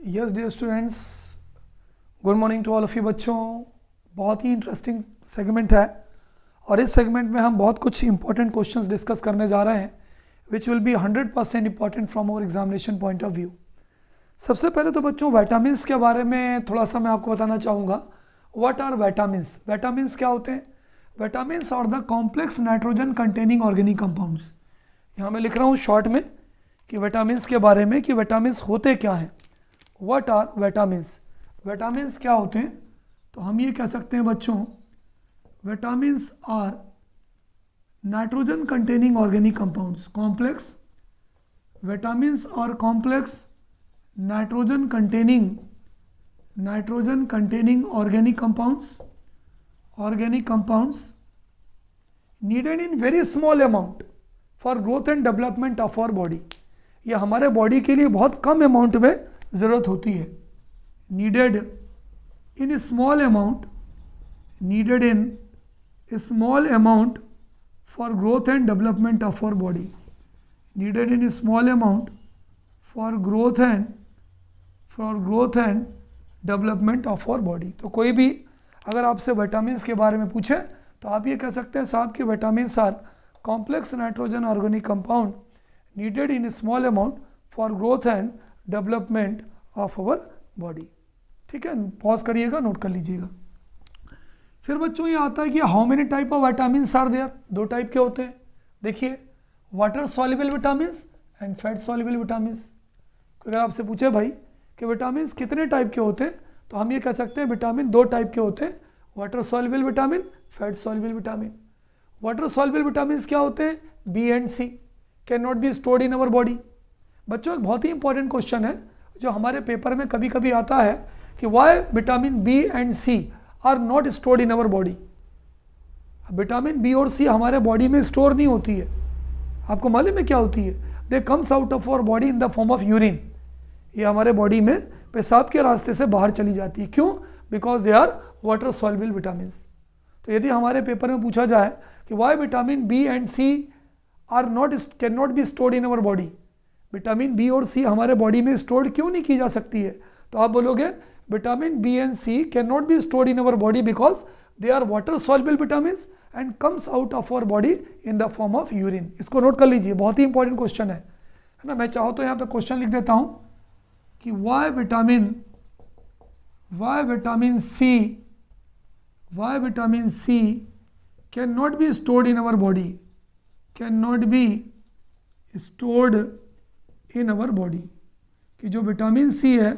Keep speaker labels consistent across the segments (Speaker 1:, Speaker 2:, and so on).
Speaker 1: Yes dear students, good morning to all of you बच्चों। बहुत ही interesting segment है और इस सेगमेंट में हम बहुत कुछ इंपॉर्टेंट क्वेश्चंस डिस्कस करने जा रहे हैं which will be 100% important from our examination point of view. सबसे पहले तो बच्चों विटामिन्स के बारे में थोड़ा सा मैं आपको बताना चाहूँगा। What are vitamins? विटामिन्स क्या होते हैं? Vitamins are the complex nitrogen containing organic compounds. यहाँ मैं लिख रहा हूँ शॉर्ट में कि विटामिन्स के बारे में कि विटामिन्स होते क्या हैं। What are vitamins? विटामिन्स क्या होते हैं? तो हम ये कह सकते हैं बच्चों, vitamins are nitrogen containing organic compounds. Complex vitamins are complex nitrogen containing organic compounds needed in very small amount for growth and development of our body। ये हमारे बॉडी के लिए बहुत कम अमाउंट में ज़रूरत होती है। needed in a small amount for growth and development of our body। needed in a small amount for growth and development of our body। तो कोई भी अगर आपसे विटामिन्स के बारे में पूछे तो आप ये कह सकते हैं साहब कि vitamins are complex nitrogen organic compound needed in small amount for growth and development of our body. ठीक है, पॉज करिएगा, नोट कर लीजिएगा। फिर बच्चों ये आता है कि how many type of vitamins are there. दो टाइप के होते हैं। देखिए, water soluble vitamins and fat soluble vitamins. अगर आपसे पूछे भाई कि विटामिन्स कितने टाइप के होते हैं तो हम ये कह सकते हैं विटामिन दो टाइप के होते हैं, water soluble vitamin, fat soluble vitamin. Water soluble vitamins क्या होते हैं? B and C can not be stored in our body. बच्चों एक बहुत ही इंपॉर्टेंट क्वेश्चन है जो हमारे पेपर में कभी कभी आता है कि why vitamin B and C are not stored in our body. Vitamin B और सी हमारे बॉडी में स्टोर नहीं होती है। आपको मालूम है क्या होती है? They comes out of our body in the form of urine. ये हमारे बॉडी में पेशाब के रास्ते से बाहर चली जाती है। क्यों? Because they are water soluble vitamins. तो यदि हमारे पेपर में पूछा जाए कि why vitamin B and C are not can not be stored in our body, vitamin B और सी हमारे बॉडी में स्टोर क्यों नहीं की जा सकती है, तो आप बोलोगे vitamin B and C can not be stored in our body because they are water soluble vitamins and comes out of our body in the form of urine. इसको नोट कर लीजिए, बहुत ही इंपॉर्टेंट क्वेश्चन है ना। मैं चाहूँ तो यहाँ पे क्वेश्चन लिख देता हूँ कि why vitamin C can not be stored in our body, कि जो विटामिन सी है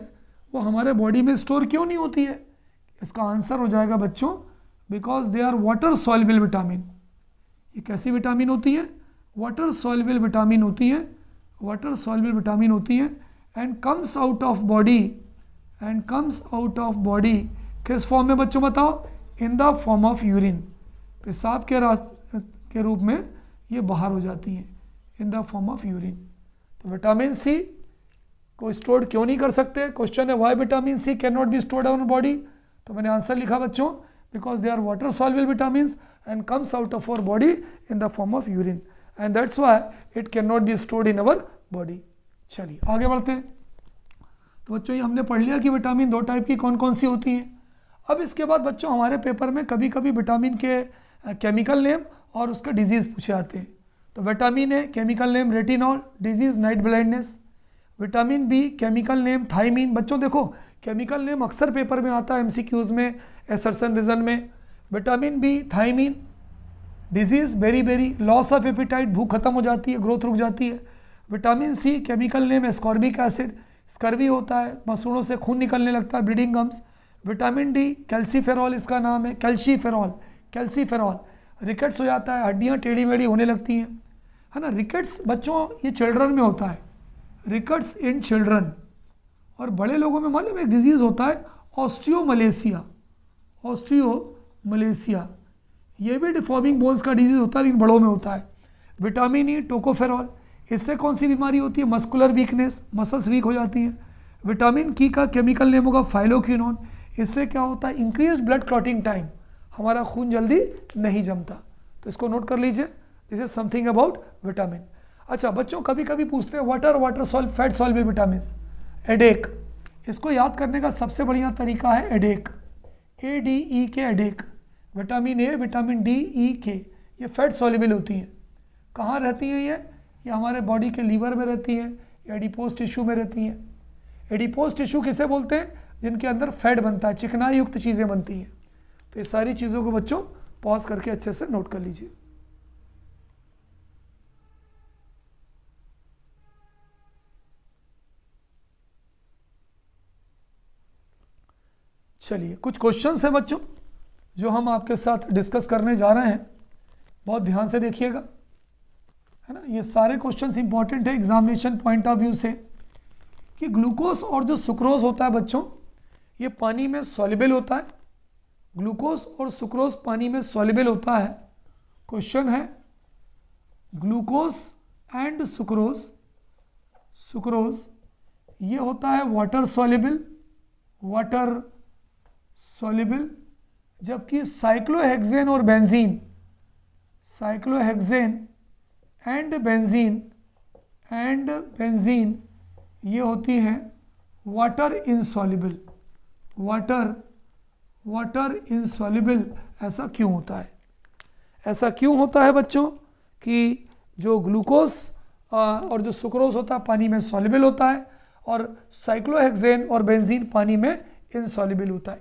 Speaker 1: वो हमारे बॉडी में स्टोर क्यों नहीं होती है। इसका आंसर हो जाएगा बच्चों, because they are water soluble vitamin. ये कैसी विटामिन होती है? वाटर सॉल्युबल विटामिन होती है and comes out of body किस फॉर्म में बच्चों बताओ? In the form of urine. पेशाब के रूप में ये बाहर हो जाती हैं in the form of urine. तो विटामिन सी को स्टोर क्यों नहीं कर सकते? क्वेश्चन है why vitamin C can not be stored in body. तो मैंने आंसर लिखा बच्चों, because they are water soluble vitamins and comes out of our body in the form of urine and that's why it can not be stored in our body. चलिए आगे बढ़ते हैं। तो बच्चों ये हमने पढ़ लिया कि विटामिन दो टाइप की कौन कौन सी होती हैं। अब इसके बाद बच्चों हमारे पेपर में कभी कभी विटामिन के केमिकल नेम और उसका डिजीज़ पूछे आते हैं। तो vitamin A chemical name retinol, disease night blindness. Vitamin B chemical name thiamine. बच्चों देखो केमिकल नेम अक्सर पेपर में आता है एमसीक्यूज़ में, एसर्सन रीजन में। Vitamin B thiamine, disease beri, loss of appetite, भूख खत्म हो जाती है, ग्रोथ रुक जाती है। Vitamin C chemical name ascorbic acid, scurvy होता है, मसूड़ों से खून निकलने लगता है, bleeding gums. Vitamin D calciferol इसका नाम है, कैल्सीफेरॉल, रिकेट्स हो जाता है, हड्डियाँ टेढ़ी मेढ़ी होने लगती हैं, है ना। रिकेट्स बच्चों ये चिल्ड्रन में होता है, रिकेट्स इन चिल्ड्रन। और बड़े लोगों में मालूम एक डिजीज़ होता है ऑस्टियोमलेसिया। ये भी डिफॉर्मिंग बोन्स का डिजीज़ होता है लेकिन बड़ों में होता है। विटामिन ई टोकोफेरॉल, इससे कौन सी बीमारी होती है? मस्कुलर वीकनेस, मसल्स वीक हो जाती हैं। विटामिन की का केमिकल नेम होगा फाइलोक्विनोन, इससे क्या होता है? इंक्रीज ब्लड क्लॉटिंग टाइम, हमारा खून जल्दी नहीं जमता। तो इसको नोट कर लीजिए, this is something about vitamin. अच्छा बच्चों कभी कभी पूछते हैं what are fat soluble vitamin. हेडेक, इसको याद करने का सबसे बढ़िया तरीका है ADEK, ADEK ADEK. Vitamin A, vitamin D, E, K, ये फैट सॉल्युबल होती हैं। कहाँ रहती हैं ये हमारे बॉडी के लीवर में रहती हैं, एडिपोज टिश्यू में रहती हैं। एडिपोज टिश्यू किसे बोलते हैं? जिनके अंदर फैट बनता है, चिकनाई युक्त चीज़ें बनती हैं। तो ये सारी चीज़ों को बच्चों पॉज करके अच्छे से नोट कर लीजिए। चलिए, कुछ क्वेश्चंस हैं बच्चों जो हम आपके साथ डिस्कस करने जा रहे हैं, बहुत ध्यान से देखिएगा, है ना। ये सारे क्वेश्चंस इंपॉर्टेंट है एग्जामिनेशन पॉइंट ऑफ व्यू से, कि ग्लूकोज और जो सुक्रोज होता है बच्चों, ये पानी में सॉल्युबल होता है। ग्लूकोज और सुक्रोज पानी में सॉल्युबल होता है। क्वेश्चन है, ग्लूकोज एंड सुक्रोज ये होता है वाटर सॉल्युबल, जबकि साइक्लोहेक्सेन और बेंजीन एंड बेंजीन ये होती है वाटर इनसॉल्युबल। ऐसा क्यों होता है बच्चों कि जो ग्लूकोज और जो सुक्रोज होता है पानी में सॉल्युबल होता है, और साइक्लोहेक्सेन और बेंजीन पानी में इनसॉल्युबल होता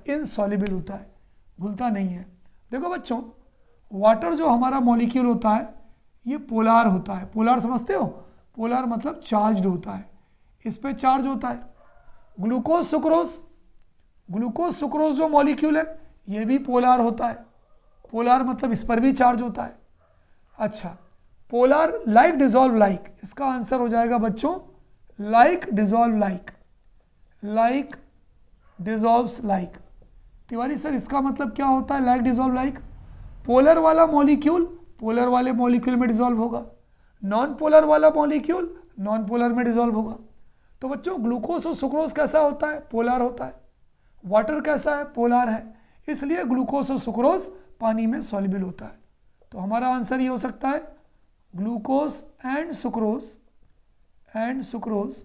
Speaker 1: है, भूलता नहीं है। देखो बच्चों, वाटर जो हमारा मॉलिक्यूल होता है ये पोलार होता है। पोलार समझते हो? पोलार मतलब चार्ज्ड होता है, इस पे चार्ज होता है। ग्लूकोज सुक्रोज जो मॉलिक्यूल है ये भी पोलार होता है। पोलार मतलब इस पर भी चार्ज होता है। अच्छा, पोलार लाइक डिजॉल्व लाइक, इसका आंसर हो जाएगा बच्चों like dissolves like. Tiwari sir इसका मतलब क्या होता है लाइक डिजॉल्व लाइक? पोलर वाला मॉलिक्यूल पोलर वाले मॉलिक्यूल में डिजॉल्व होगा, नॉन पोलर वाला मॉलिक्यूल नॉन पोलर में डिजॉल्व होगा। तो बच्चों ग्लूकोज और सुक्रोज कैसा होता है? पोलर होता है। वाटर कैसा है? पोलर है। इसलिए ग्लूकोज और सुक्रोज पानी में सॉल्युबल होता है। तो हमारा आंसर ये हो सकता है glucose and sucrose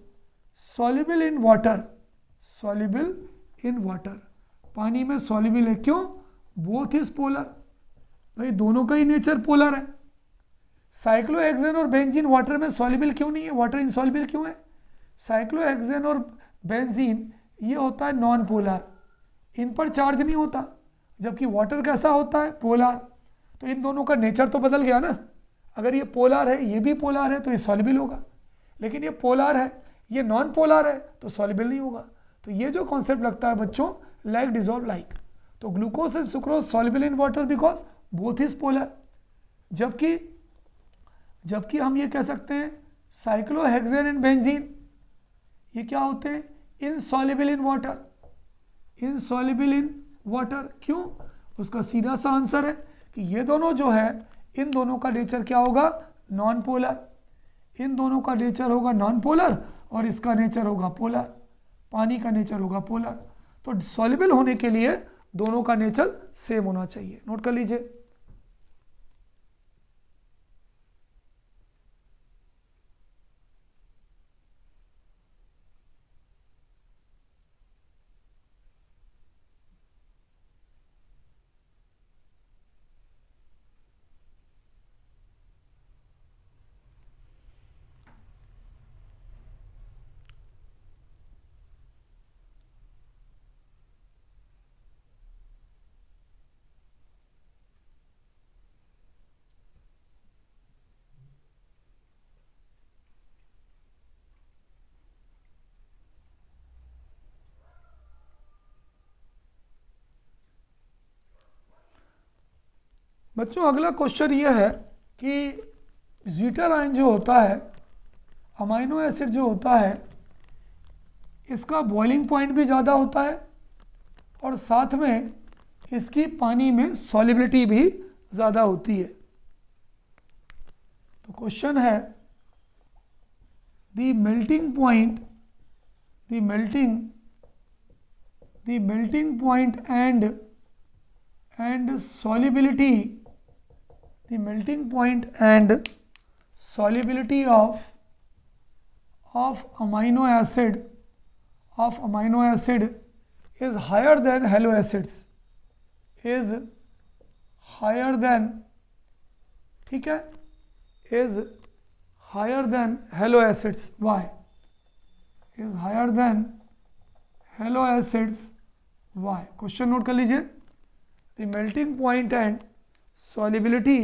Speaker 1: soluble in water, पानी में सॉल्युबल है। क्यों? बोथ इज पोलर, भाई दोनों का ही नेचर पोलर है। साइक्लोहेक्सेन और बेंजीन वाटर में सॉल्युबल क्यों नहीं है? वाटर इनसॉल्युबल क्यों है? साइक्लोहेक्सेन और बेंजीन ये होता है नॉन पोलर, इन पर चार्ज नहीं होता, जबकि वाटर कैसा होता है? पोलर। तो इन दोनों का नेचर तो बदल गया ना। अगर ये पोलर है, ये भी पोलर है, तो ये सॉल्युबल होगा, लेकिन ये पोलर है, ये नॉन पोलर है, तो सॉल्युबल नहीं होगा। तो ये जो कॉन्सेप्ट लगता है बच्चों लाइक डिजॉल्व लाइक। तो glucose and sucrose soluble in water because both is polar. जबकि हम ये कह सकते हैं साइक्लोहेक्सेन एंड बेंजीन ये क्या होते हैं? Insoluble in water. क्यों? उसका सीधा सा आंसर है कि ये दोनों जो है, इन दोनों का नेचर क्या होगा? Non polar. इन दोनों का नेचर होगा नॉन पोलर और इसका नेचर होगा पोलर, पानी का नेचर होगा पोलर। तो सॉल्युबल होने के लिए दोनों का नेचर सेम होना चाहिए। नोट कर लीजिए। बच्चों अगला क्वेश्चन ये है कि जीटर आयन जो होता है, अमाइनो एसिड जो होता है, इसका बॉइलिंग पॉइंट भी ज़्यादा होता है और साथ में इसकी पानी में सॉल्युबिलिटी भी ज़्यादा होती है। तो क्वेश्चन है the melting point and solubility of amino acid of amino acid is higher than halo acids, is higher than, ठीक है, is higher than halo acids. Why? Is higher than halo acids. Why? Question note कर लीजिए. The melting point and solubility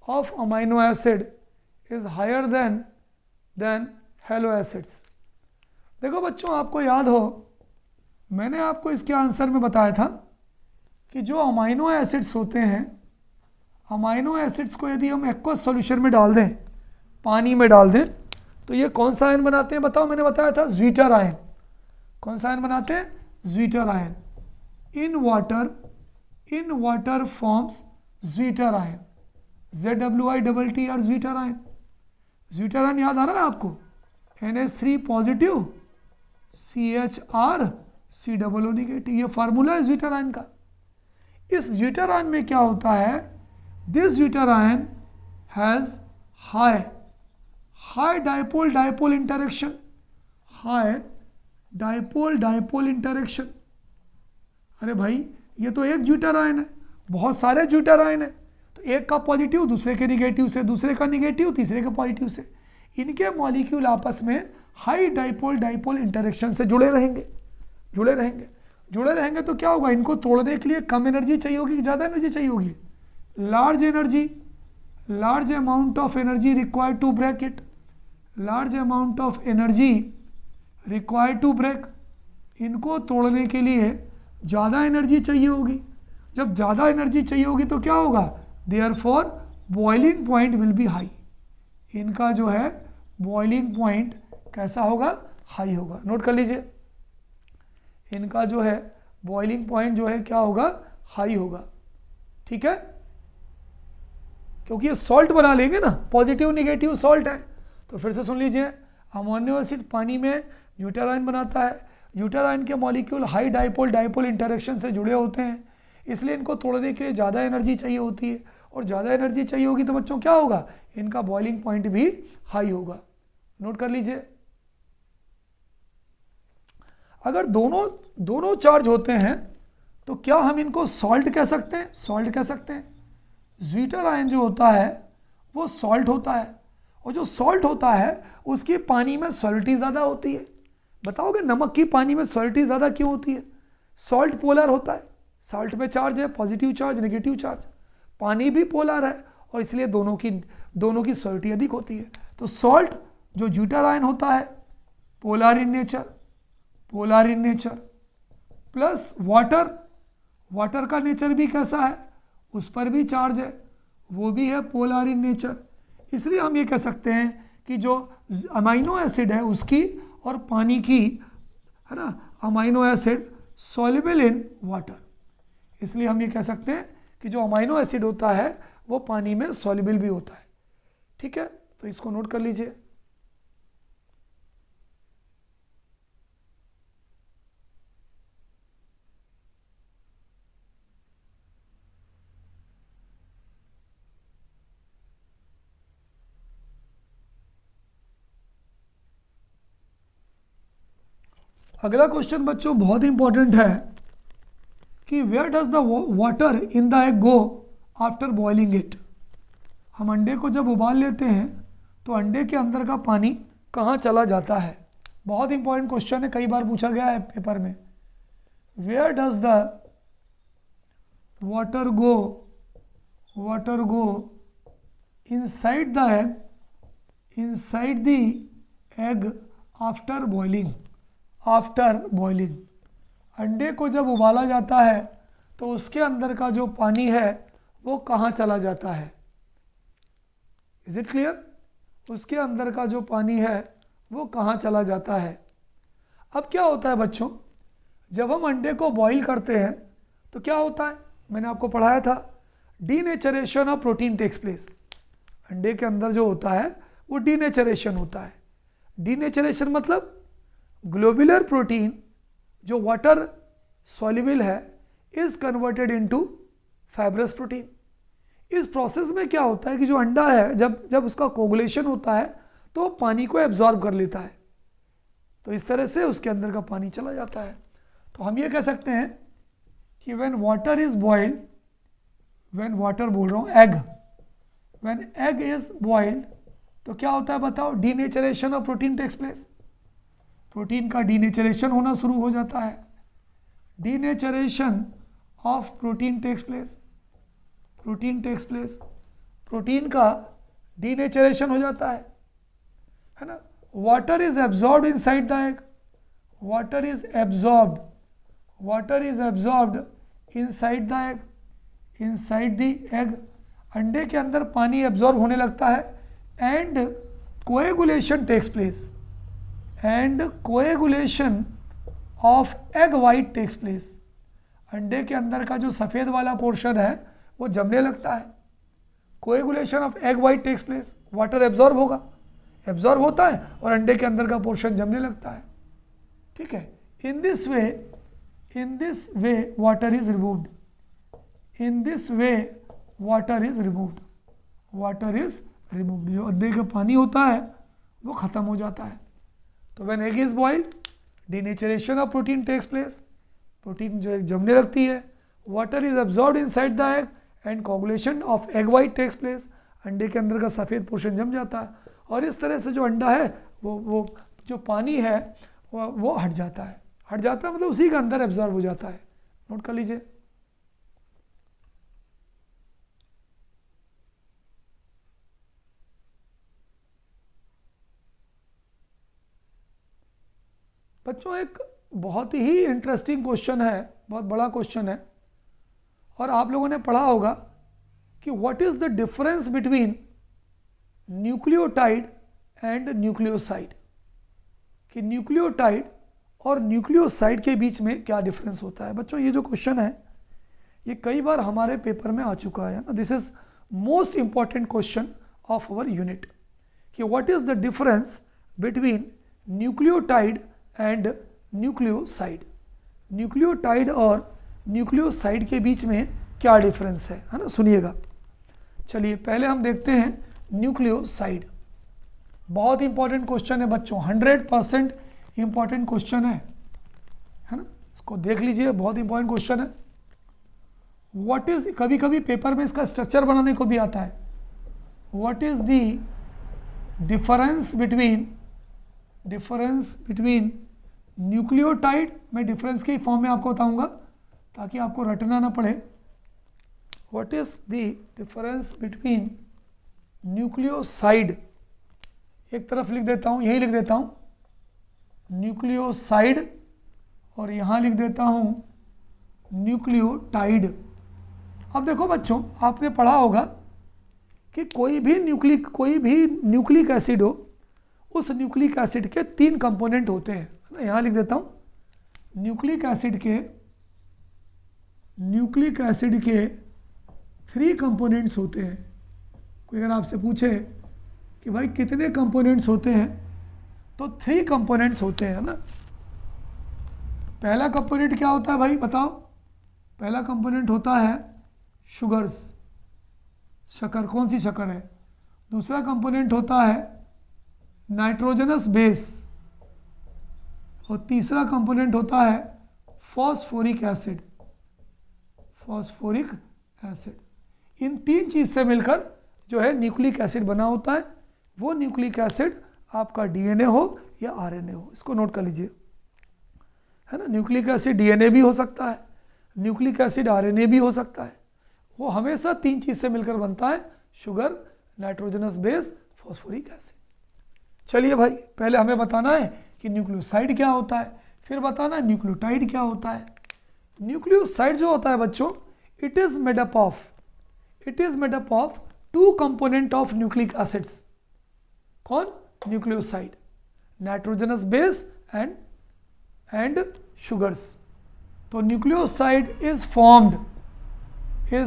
Speaker 1: of amino acid is higher than halo acids. देखो बच्चों, आपको याद हो मैंने आपको इसके आंसर में बताया था कि जो अमाइनो एसिड्स होते हैं, अमाइनो एसिड्स को यदि हम एक्वस सॉल्यूशन में डाल दें, पानी में डाल दें, तो ये कौन सा आयन बनाते हैं बताओ? मैंने बताया था ज्वीटर आयन. कौन सा आयन बनाते हैं? Zwitter ion. In water forms zwitter ion. ZWITT zwitter ion. Zwitter ion याद आ रहा है आपको? NH3 positive, CHR COO negative. ये फार्मूला है ज्वीटर आयन का. इस ज्वीटर आयन में क्या होता है? This zwitter ion has high dipole interaction. High dipole interaction. अरे भाई, ये तो एक ज्वीटर आयन है, बहुत सारे ज्वीटर आयन है, तो एक का पॉजिटिव दूसरे के निगेटिव से, दूसरे का निगेटिव तीसरे के पॉजिटिव से, इनके मॉलिक्यूल आपस में हाई डाइपोल इंटरेक्शन से जुड़े रहेंगे. तो क्या होगा? इनको तोड़ने के लिए कम एनर्जी चाहिए होगी कि ज़्यादा एनर्जी चाहिए होगी? Large amount of energy required to break it. Large amount of energy required to break. इनको तोड़ने के लिए ज़्यादा एनर्जी चाहिए होगी. जब ज़्यादा एनर्जी चाहिए होगी तो क्या होगा? Therefore boiling point will be high. इनका जो है बॉइलिंग पॉइंट कैसा होगा? हाई होगा. नोट कर लीजिए, इनका जो है बॉइलिंग पॉइंट जो है क्या होगा? हाई होगा. ठीक है, क्योंकि ये सॉल्ट बना लेंगे ना, पॉजिटिव निगेटिव सॉल्ट है. तो फिर से सुन लीजिए, अमोनियो एसिड पानी में ज्यूटर आयन बनाता है. ज्यूटर आयन के मॉलिक्यूल हाई डाइपोल इंटरेक्शन से जुड़े होते हैं, इसलिए इनको तोड़ने के लिए ज़्यादा एनर्जी चाहिए होती है. और ज़्यादा एनर्जी चाहिए होगी तो बच्चों क्या होगा? इनका बॉइलिंग पॉइंट भी हाई होगा. नोट कर लीजिए. अगर दोनों चार्ज होते हैं तो क्या हम इनको सॉल्ट कह सकते हैं? सॉल्ट कह सकते हैं. ज्वीटर आयन जो होता है वो सॉल्ट होता है, और जो सॉल्ट होता है उसकी पानी में सॉल्टी ज़्यादा होती है. बताओगे नमक की पानी में सॉल्टी ज़्यादा क्यों होती है? सॉल्ट पोलर होता है, सॉल्ट में चार्ज है, पॉजिटिव चार्ज नेगेटिव चार्ज. पानी भी पोलर है और इसलिए दोनों की सॉल्टी अधिक होती है. तो सॉल्ट जो ज्यूटर आयन होता है polar in nature, plus water का नेचर भी कैसा है? उस पर भी चार्ज है, वो भी है पोलर इन नेचर. इसलिए हम ये कह सकते हैं कि जो अमाइनो एसिड है उसकी और पानी की, है ना, amino acid soluble in water. इसलिए हम ये कह सकते हैं कि जो अमाइनो एसिड होता है वो पानी में सॉल्युबल भी होता है. ठीक है, तो इसको नोट कर लीजिए. अगला क्वेश्चन बच्चों बहुत इंपॉर्टेंट है कि where does the water in the egg go after boiling it. हम अंडे को जब उबाल लेते हैं तो अंडे के अंदर का पानी कहाँ चला जाता है? बहुत इंपॉर्टेंट क्वेश्चन है, कई बार पूछा गया है पेपर में. Where does the water go inside the egg after boiling. अंडे को जब उबाला जाता है तो उसके अंदर का जो पानी है वो कहाँ चला जाता है? Is it clear? उसके अंदर का जो पानी है वो कहाँ चला जाता है? अब क्या होता है बच्चों, जब हम अंडे को बॉईल करते हैं तो क्या होता है? मैंने आपको पढ़ाया था, denaturation of protein takes place. अंडे के अंदर जो होता है वो डीनेचरेशन होता है. डीनेचरेशन मतलब ग्लोबुलर प्रोटीन जो वाटर सॉल्युबल है is converted into fibrous protein. इस प्रोसेस में क्या होता है कि जो अंडा है जब उसका कोगुलेशन होता है तो पानी को एब्जॉर्ब कर लेता है. तो इस तरह से उसके अंदर का पानी चला जाता है। तो हम ये कह सकते हैं कि when water is boiled, when water बोल रहा हूँ egg, when egg is boiled तो क्या होता है बताओ, denaturation of protein takes place, protein का डीनेचरेशन होना शुरू हो जाता है। Denaturation of protein takes place, protein takes place, protein का डीनेचरेशन हो जाता है ना। Water is absorbed inside the egg, water is absorbed, water is absorbed inside the egg, inside the egg, अंडे के अंदर पानी एब्जॉर्ब होने लगता है and coagulation takes place, and coagulation of egg white takes place, अंडे के अंदर का जो सफ़ेद वाला पोर्शन है वो जमने लगता है। Coagulation of egg white takes place, water absorb होगा, एब्जॉर्ब होता है और अंडे के अंदर का पोर्शन जमने लगता है, ठीक है। In this way water is removed, in this way water is removed, water is removed, जो अंडे का पानी होता है वो खत्म हो जाता है। तो when egg is boiled, denaturation of protein takes place, protein जो है जमने लगती है, water is absorbed inside the egg and coagulation of egg white takes place, अंडे के अंदर का सफ़ेद पोर्शन जम जाता है और इस तरह से जो अंडा है वो जो पानी है वो हट जाता है, हट जाता है मतलब उसी के अंदर एब्जॉर्ब हो जाता है। नोट कर लीजिए। बच्चों एक बहुत ही इंटरेस्टिंग क्वेश्चन है, बहुत बड़ा क्वेश्चन है और आप लोगों ने पढ़ा होगा कि what is the difference between nucleotide and nucleoside, कि न्यूक्लियोटाइड और न्यूक्लियोसाइड के बीच में क्या डिफरेंस होता है। बच्चों ये जो क्वेश्चन है ये कई बार हमारे पेपर में आ चुका है ना, this is most important question of our unit, कि what is the difference between nucleotide and nucleoside, nucleotide और न्यूक्लियोसाइड के बीच में क्या डिफरेंस है ना, सुनिएगा। चलिए पहले हम देखते हैं न्यूक्लियोसाइड, बहुत इंपॉर्टेंट क्वेश्चन है बच्चों, 100% इंपॉर्टेंट क्वेश्चन है ना, इसको देख लीजिए, बहुत इंपॉर्टेंट क्वेश्चन है। व्हाट इज, कभी कभी पेपर में इसका स्ट्रक्चर बनाने को भी आता है, what is the difference between nucleotide, मैं डिफरेंस के फॉर्म में आपको बताऊंगा ताकि आपको रटना ना पड़े। What is the difference between nucleoside, एक तरफ लिख देता हूँ, यही लिख देता हूँ न्यूक्लियोसाइड और यहाँ लिख देता हूँ न्यूक्लियोटाइड। अब देखो बच्चों आपने पढ़ा होगा कि कोई भी न्यूक्लिक एसिड हो, उस न्यूक्लिक एसिड के 3 कंपोनेंट होते हैं, यहाँ लिख देता हूँ न्यूक्लिक एसिड के 3 कंपोनेंट्स होते हैं। कोई अगर आपसे पूछे कि भाई कितने कंपोनेंट्स होते हैं तो 3 कंपोनेंट्स होते हैं ना। पहला कंपोनेंट क्या होता है भाई बताओ, पहला कंपोनेंट होता है शुगर्स, शक्कर, कौन सी शक्कर है। दूसरा कंपोनेंट होता है नाइट्रोजनस बेस और तीसरा कंपोनेंट होता है फॉस्फोरिक एसिड, फॉस्फोरिक एसिड। इन 3 चीज़ से मिलकर जो है न्यूक्लिक एसिड बना होता है। वो न्यूक्लिक एसिड आपका डीएनए हो या आरएनए हो, इसको नोट कर लीजिए, है ना। न्यूक्लिक एसिड डीएनए भी हो सकता है, न्यूक्लिक एसिड आरएनए भी हो सकता है। वो हमेशा 3 चीज़ से मिलकर बनता है, sugar, nitrogenous base, phosphoric acid. चलिए भाई पहले हमें बताना है कि न्यूक्लियोसाइड क्या होता है, फिर बताना है न्यूक्लियोटाइड क्या होता है। न्यूक्लियोसाइड जो होता है बच्चों, it is made up of 2 component of nucleic acids. कौन? Nucleoside, nitrogenous base and sugars. तो nucleoside is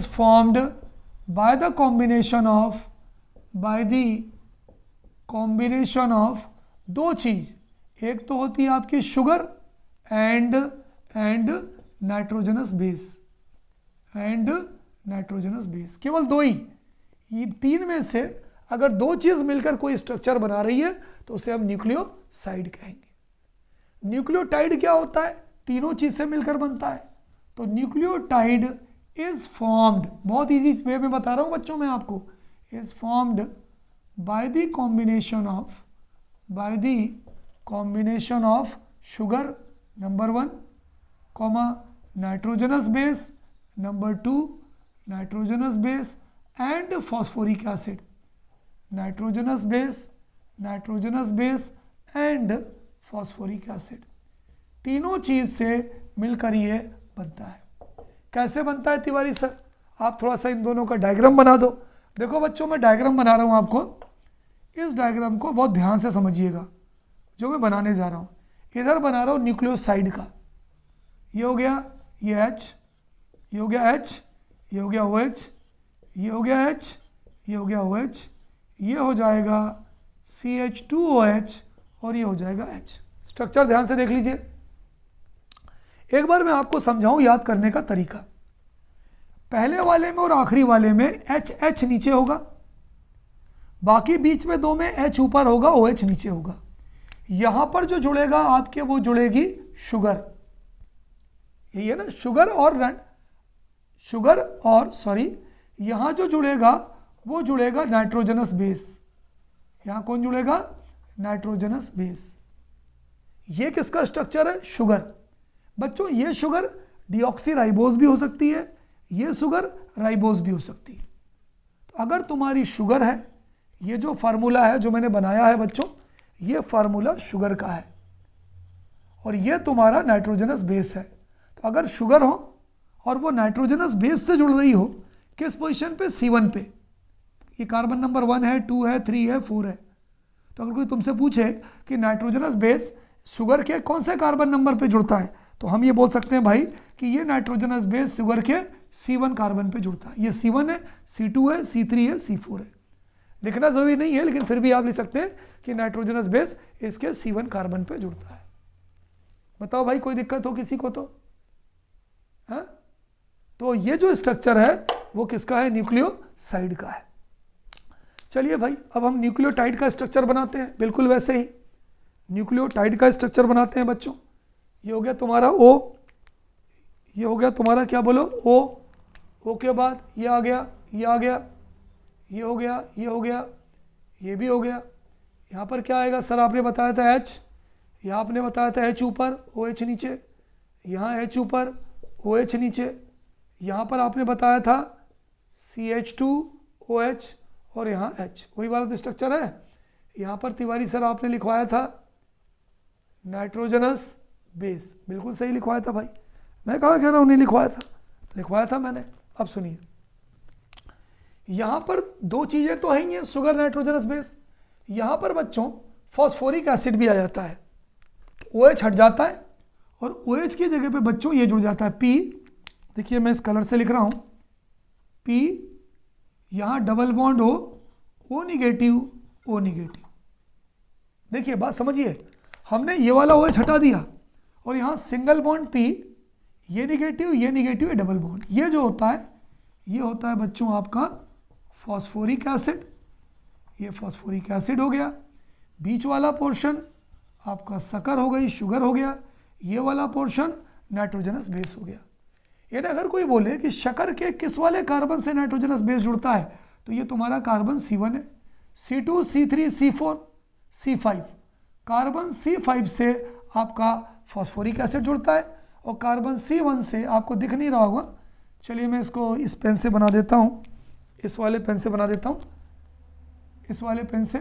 Speaker 1: formed by the combination of 2 चीज, एक तो होती है आपकी शुगर एंड नाइट्रोजनस बेस, केवल 2 ही। ये 3 में से अगर 2 चीज मिलकर कोई स्ट्रक्चर बना रही है तो उसे हम न्यूक्लियोसाइड कहेंगे। न्यूक्लियोटाइड क्या होता है? तीनों चीज से मिलकर बनता है। तो न्यूक्लियोटाइड इज फॉर्म्ड, बहुत इजी वे में बता रहा हूं बच्चों मैं आपको, is formed by the combination of sugar number 1, comma nitrogenous base number 2, nitrogenous base and phosphoric acid, nitrogenous base and phosphoric acid, तीनों चीज से मिलकर ये बनता है। कैसे बनता है तिवारी सर? आप थोड़ा सा इन दोनों का डायग्राम बना दो। देखो बच्चों मैं डायग्राम बना रहा हूं आपको, इस डायग्राम को बहुत ध्यान से समझिएगा जो मैं बनाने जा रहा हूं। इधर बना रहा हूं न्यूक्लियोसाइड का, ये हो गया ये H, ये हो गया H, ये हो गया OH, ये हो गया H, ये हो गया OH, ये हो जाएगा CH2OH और ये हो जाएगा H। स्ट्रक्चर ध्यान से देख लीजिए। एक बार मैं आपको समझाऊं याद करने का तरीका। पहले वाले में और आखिरी वाले में H नीचे होगा, बाकी बीच में दो में H ऊपर होगा, OH नीचे होगा। यहां पर जो जुड़ेगा आपके वो जुड़ेगी शुगर, यही है ना, शुगर और सॉरी यहां जो जुड़ेगा वो जुड़ेगा नाइट्रोजनस बेस। यहां कौन जुड़ेगा? Nitrogenous base. ये किसका स्ट्रक्चर है? शुगर। बच्चों ये शुगर डीऑक्सीराइबोज भी हो सकती है, ये शुगर राइबोज भी हो सकती है। तो अगर तुम्हारी शुगर है, ये जो फार्मूला है जो मैंने बनाया है बच्चों, ये फार्मूला शुगर का है और ये तुम्हारा नाइट्रोजनस बेस है। तो अगर शुगर हो और वो नाइट्रोजनस बेस से जुड़ रही हो, किस पोजीशन पे? C1 पे। ये कार्बन नंबर 1 है, 2 है, 3 है, 4 है। तो अगर कोई तुमसे पूछे कि नाइट्रोजनस बेस शुगर के कौन से कार्बन नंबर पे जुड़ता है, तो हम ये बोल सकते हैं भाई कि ये नाइट्रोजनस बेस शुगर के C1 कार्बन पे जुड़ता है। ये C1 है, C2 है, C3 है, C4 है। लिखना जरूरी नहीं है, लेकिन फिर भी आप लिख सकते हैं कि नाइट्रोजनस बेस इसके C1 कार्बन पे जुड़ता है। बताओ भाई कोई दिक्कत हो किसी को? तो हाँ, तो ये जो स्ट्रक्चर है वो किसका है? न्यूक्लियोसाइड का है। चलिए भाई अब हम न्यूक्लियोटाइड का स्ट्रक्चर बनाते हैं, बिल्कुल वैसे ही न्यूक्लियोटाइड का स्ट्रक्चर बनाते हैं बच्चों। ये हो गया तुम्हारा O, ये हो गया तुम्हारा क्या बोलो O के बाद ये आ गया, ये आ गया, ये हो गया, ये हो गया, ये भी हो गया। यहाँ पर क्या आएगा सर? आपने बताया था H, यहाँ आपने बताया था H ऊपर OH नीचे, यहाँ H ऊपर OH नीचे, यहाँ पर आपने बताया था CH2OH और यहाँ H, वही वाला तो स्ट्रक्चर है। यहाँ पर तिवारी सर आपने लिखवाया था नाइट्रोजनस बेस, बिल्कुल सही लिखवाया था भाई। मैं कहाँ कह रहा हूँ नहीं लिखवाया था, लिखवाया था मैंने। अब सुनिए, यहाँ पर दो चीज़ें तो है ही हैं, शुगर नाइट्रोजनस बेस। यहाँ पर बच्चों फॉस्फोरिक एसिड भी आ जाता है, OH हट जाता है और OH की जगह पे बच्चों ये जुड़ जाता है P। देखिए मैं इस कलर से लिख रहा हूँ P, यहाँ double bond O negative, O negative. देखिए बात समझिए, हमने ये वाला OH हटा दिया और यहाँ सिंगल बॉन्ड P, ये निगेटिव, ये डबल बॉन्ड। ये जो होता है ये होता है बच्चों आपका फॉस्फोरिक एसिड। ये फॉस्फोरिक एसिड हो गया। बीच वाला पोर्शन आपका शक्कर हो गई, शुगर हो गया। ये वाला पोर्शन नाइट्रोजनस बेस हो गया। यानी अगर कोई बोले कि शक्कर के किस वाले कार्बन से नाइट्रोजनस बेस जुड़ता है, तो ये तुम्हारा कार्बन C1 है, C2, C3, C4, C5। Carbon C5 से आपका फॉस्फोरिक एसिड जुड़ता है और कार्बन C1 से आपको दिख नहीं रहा होगा, चलिए मैं इसको इस पेन से बना देता हूँ, इस वाले पेन से बना देता हूँ, इस वाले पेन से।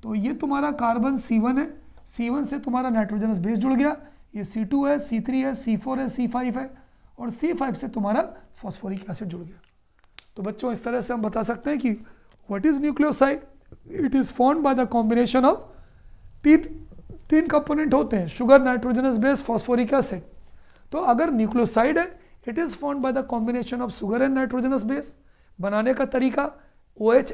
Speaker 1: तो ये तुम्हारा कार्बन C1 है, C1 से तुम्हारा नाइट्रोजनस बेस जुड़ गया। ये C2 है, C3 है, C4 है, C5 है और C5 से तुम्हारा फॉस्फोरिक एसिड जुड़ गया। तो बच्चों इस तरह से हम बता सकते हैं कि what is nucleoside? It is formed by the combination of तीन कंपोनेंट होते हैं, sugar, nitrogenous base, phosphoric acid. तो अगर न्यूक्लियोसाइड है, it is formed by the combination of sugar and nitrogenous base. बनाने का तरीका OH,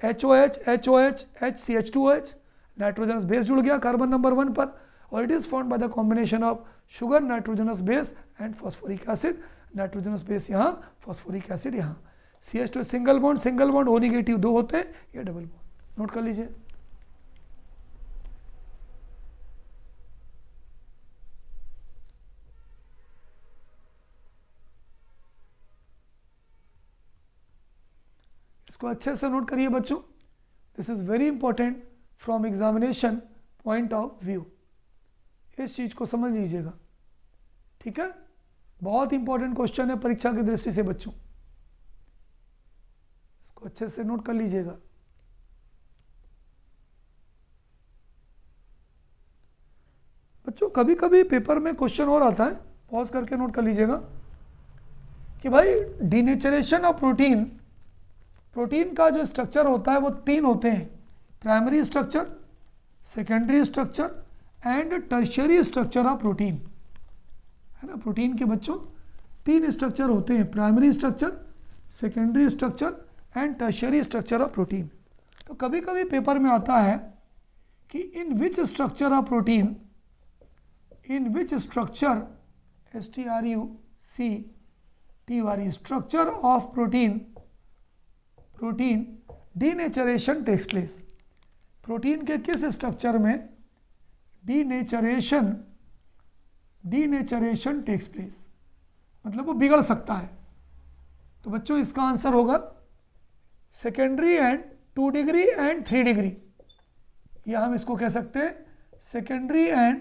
Speaker 1: HOH, HOH, HCH2OH, nitrogenous base जुड़ गया कार्बन नंबर 1 पर, और it is formed by the combination of sugar, nitrogenous base and phosphoric acid. Nitrogenous base यहाँ, phosphoric acid यहाँ। CH2 single bond, O negative 2 होते हैं, ये डबल बॉन्ड। नोट कर लीजिए। इसको अच्छे से नोट करिए बच्चों, this is very important from examination point of view, इस चीज़ को समझ लीजिएगा, ठीक है। बहुत इंपॉर्टेंट क्वेश्चन है परीक्षा की दृष्टि से बच्चों, इसको अच्छे से नोट कर लीजिएगा। बच्चों कभी कभी पेपर में क्वेश्चन और आता है, पॉज करके नोट कर लीजिएगा, कि भाई डीनेचरेशन ऑफ प्रोटीन, प्रोटीन का जो स्ट्रक्चर होता है वो 3 होते हैं, primary structure, secondary structure and tertiary structure of protein, है ना। प्रोटीन के बच्चों 3 स्ट्रक्चर होते हैं, primary structure, secondary structure and tertiary structure of protein. तो कभी कभी पेपर में आता है कि in which structure of protein, in which structure, STRUCTURE, structure of protein, protein denaturation takes place, protein के किस स्ट्रक्चर में डीनेचरेशन टेक्स प्लेस, मतलब वो बिगड़ सकता है। तो बच्चों इसका आंसर होगा secondary and 2 degree and 3 degree, या हम इसको कह सकते हैं सेकेंडरी एंड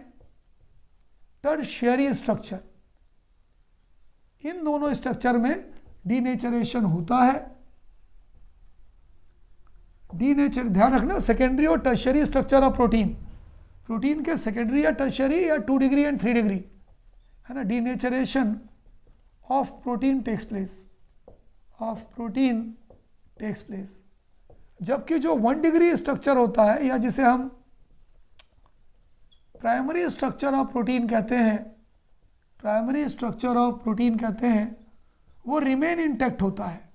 Speaker 1: टर्शियरी स्ट्रक्चर। इन दोनों स्ट्रक्चर में डीनेचरेशन होता है। डीनेचर ध्यान रखना, सेकेंडरी और tertiary structure of protein, protein के सेकेंडरी या टर्शियरी या 2 डिग्री एंड 3 डिग्री, है ना। Denaturation of protein takes place, of protein takes place. जबकि जो 1 डिग्री स्ट्रक्चर होता है, या जिसे हम प्राइमरी स्ट्रक्चर ऑफ प्रोटीन कहते हैं, प्राइमरी स्ट्रक्चर ऑफ प्रोटीन कहते हैं, वो रिमेन इंटैक्ट होता है,